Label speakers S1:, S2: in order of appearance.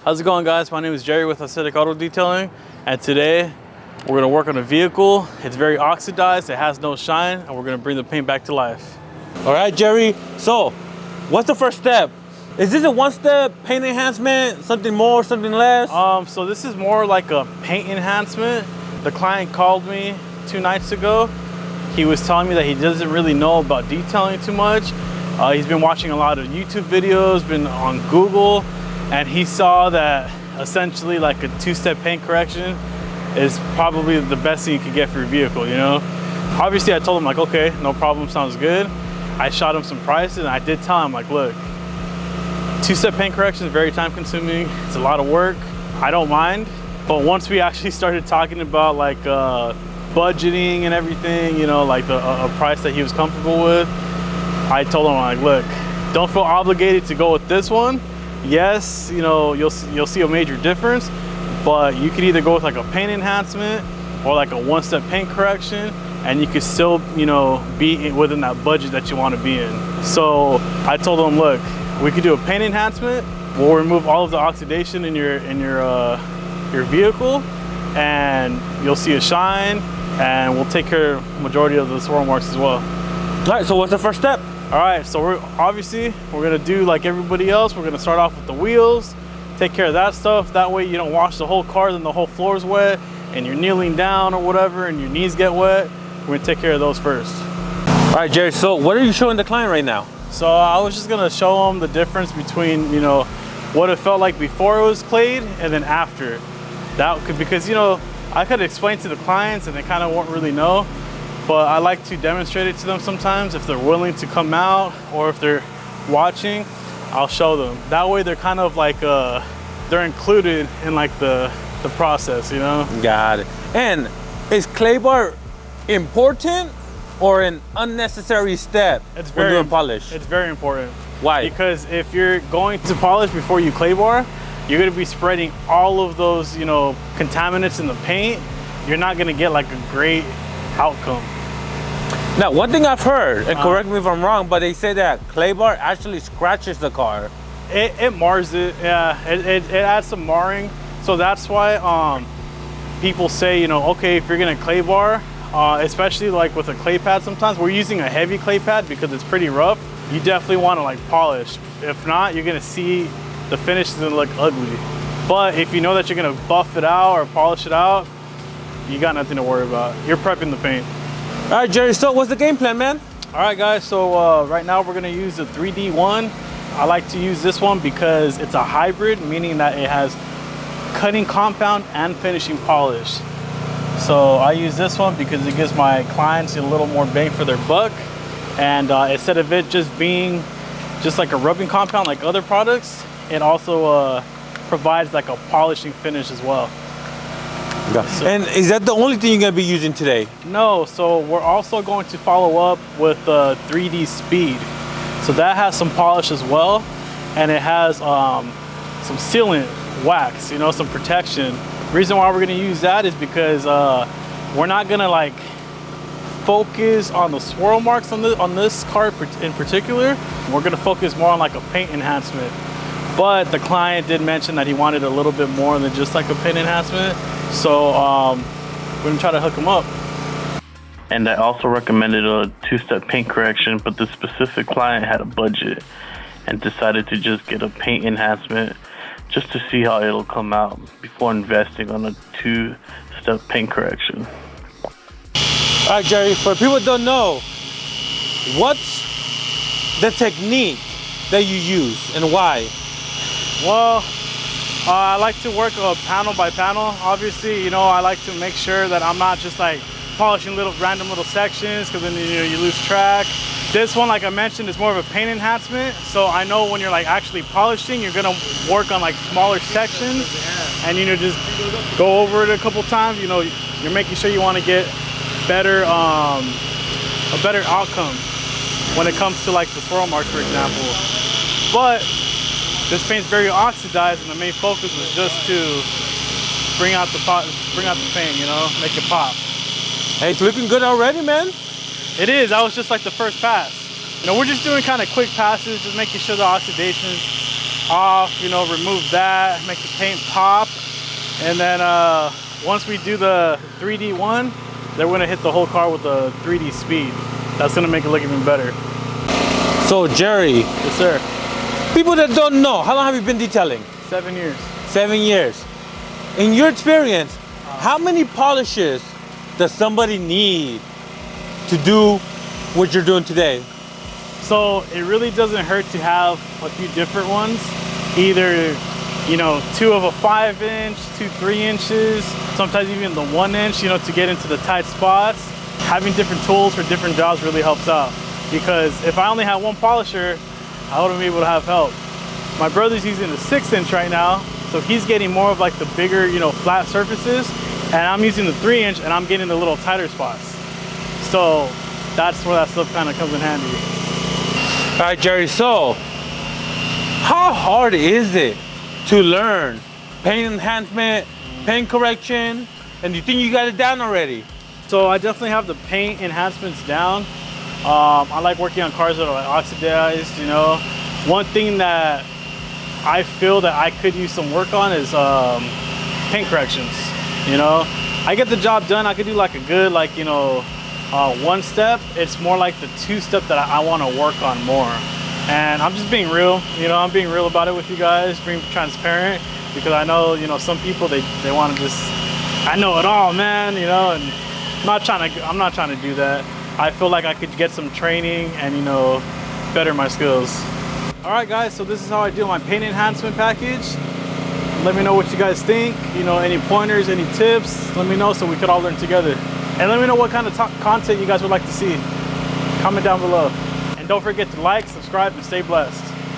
S1: How's it going, guys? My name is Jerry with Aesthetic Auto Detailing, and today we're gonna work on a vehicle. It's very oxidized, it has no shine, and we're gonna bring the paint back to life.
S2: All right, Jerry, so what's the first step? Is this a one-step paint enhancement, something more, something less?
S1: So this is more like a paint enhancement. The client called me 2 nights ago. He was telling me that he doesn't really know about detailing too much. He's been watching a lot of YouTube videos, been on Google, and he saw that essentially like a 2-step paint correction is probably the best thing you could get for your vehicle, you know? Obviously I told him like, okay, no problem, sounds good. I shot him some prices and I did tell him like, look, 2-step paint correction is very time consuming. It's a lot of work. I don't mind. But once we actually started talking about like budgeting and everything, you know, like a price that he was comfortable with, I told him like, look, don't feel obligated to go with this one. Yes, you know, you'll see a major difference, but you could either go with like a paint enhancement or like a 1-step paint correction, and you could still, you know, be within that budget that you want to be in. So I told him, look, we could do a paint enhancement. We'll remove all of the oxidation in your vehicle, and you'll see a shine, and we'll take care of majority of the swirl marks as well.
S2: All right, so what's the first step?
S1: All right, so we're gonna do like everybody else. We're gonna start off with the wheels, take care of that stuff. That way you don't wash the whole car, then the whole floor is wet, and you're kneeling down or whatever, and your knees get wet. We're gonna take care of those first.
S2: All right, Jerry, so what are you showing the client right now?
S1: So I was just gonna show them the difference between, you know, what it felt like before it was clayed and then after. Because, you know, I could explain to the clients and they kind of won't really know, but I like to demonstrate it to them sometimes. If they're willing to come out or if they're watching, I'll show them. That way they're kind of like, they're included in like the process, you know?
S2: Got it. And is clay bar important or an unnecessary step when doing polish?
S1: It's very important.
S2: Why?
S1: Because if you're going to polish before you clay bar, you're gonna be spreading all of those, you know, contaminants in the paint. You're not gonna get like a great outcome.
S2: Now, one thing I've heard, and correct me if I'm wrong, but they say that clay bar actually scratches the car.
S1: It mars it, yeah. It adds some marring. So that's why people say, you know, okay, if you're gonna clay bar, especially like with a clay pad, sometimes we're using a heavy clay pad because it's pretty rough. You definitely want to like polish. If not, you're gonna see the finish is gonna look ugly. But if you know that you're gonna buff it out or polish it out, you got nothing to worry about. You're prepping the paint.
S2: All right, Jerry, so what's the game plan, man?
S1: All right, guys, so right now we're gonna use the 3D one. I like to use this one because it's a hybrid, meaning that it has cutting compound and finishing polish. So I use this one because it gives my clients a little more bang for their buck. And instead of it just being just like a rubbing compound like other products, it also provides like a polishing finish as well.
S2: So, and is that the only thing you're gonna be using today?
S1: No, so we're also going to follow up with 3D Speed. So that has some polish as well, and it has some sealant wax, you know, some protection. Reason why we're gonna use that is because we're not gonna like focus on the swirl marks on this car in particular. We're gonna focus more on like a paint enhancement. But the client did mention that he wanted a little bit more than just like a paint enhancement. So we're gonna try to hook him up. And I also recommended a 2-step paint correction, but the specific client had a budget and decided to just get a paint enhancement just to see how it'll come out before investing on a 2-step paint correction.
S2: All right, Jerry, for people that don't know, what's the technique that you use and why?
S1: Well, I like to work panel by panel. Obviously, you know, I like to make sure that I'm not just like polishing random little sections, because then, you know, you lose track. This one, like I mentioned, is more of a paint enhancement. So I know when you're like actually polishing, you're gonna work on like smaller sections, and, you know, just go over it a couple times. You know, you're making sure you want to get better, a better outcome when it comes to like the swirl marks, for example. But this paint's very oxidized, and the main focus was just to bring out the paint, you know, make it pop.
S2: Hey, it's looking good already, man.
S1: It is. That was just like the first pass. You know, we're just doing kind of quick passes, just making sure the oxidation's off, you know, remove that, make the paint pop. And then once we do the 3D one, then we're gonna hit the whole car with the 3D speed. That's gonna make it look even better.
S2: So Jerry.
S1: Yes, sir.
S2: People that don't know, how long have you been detailing?
S1: 7 years.
S2: 7 years. In your experience, how many polishes does somebody need to do what you're doing today?
S1: So it really doesn't hurt to have a few different ones. Either, you know, 2 of a 5-inch, 2 3-inches, sometimes even the 1-inch, you know, to get into the tight spots. Having different tools for different jobs really helps out. Because if I only had 1 polisher, I wouldn't be able to have help. My brother's using the 6-inch right now, so he's getting more of like the bigger, you know, flat surfaces. And I'm using the 3-inch and I'm getting the little tighter spots. So that's where that stuff kind of comes in handy.
S2: All right, Jerry, so how hard is it to learn paint enhancement, paint correction, and do you think you got it down already?
S1: So I definitely have the paint enhancements down. I like working on cars that are like oxidized, you know. One thing that I feel that I could use some work on is paint corrections, you know. I get the job done, I could do like a good, like, you know, 1 step. It's more like the 2-step that I want to work on more. And I'm just being real, you know, I'm being real about it with you guys, being transparent, because I know, you know, some people, they want to just, I know it all, man, you know, and I'm not trying to do that. I feel like I could get some training and, you know, better my skills. All right, guys, so this is how I do my paint enhancement package. Let me know what you guys think, you know, any pointers, any tips, let me know so we could all learn together. And let me know what kind of content you guys would like to see. Comment down below. And don't forget to like, subscribe, and stay blessed.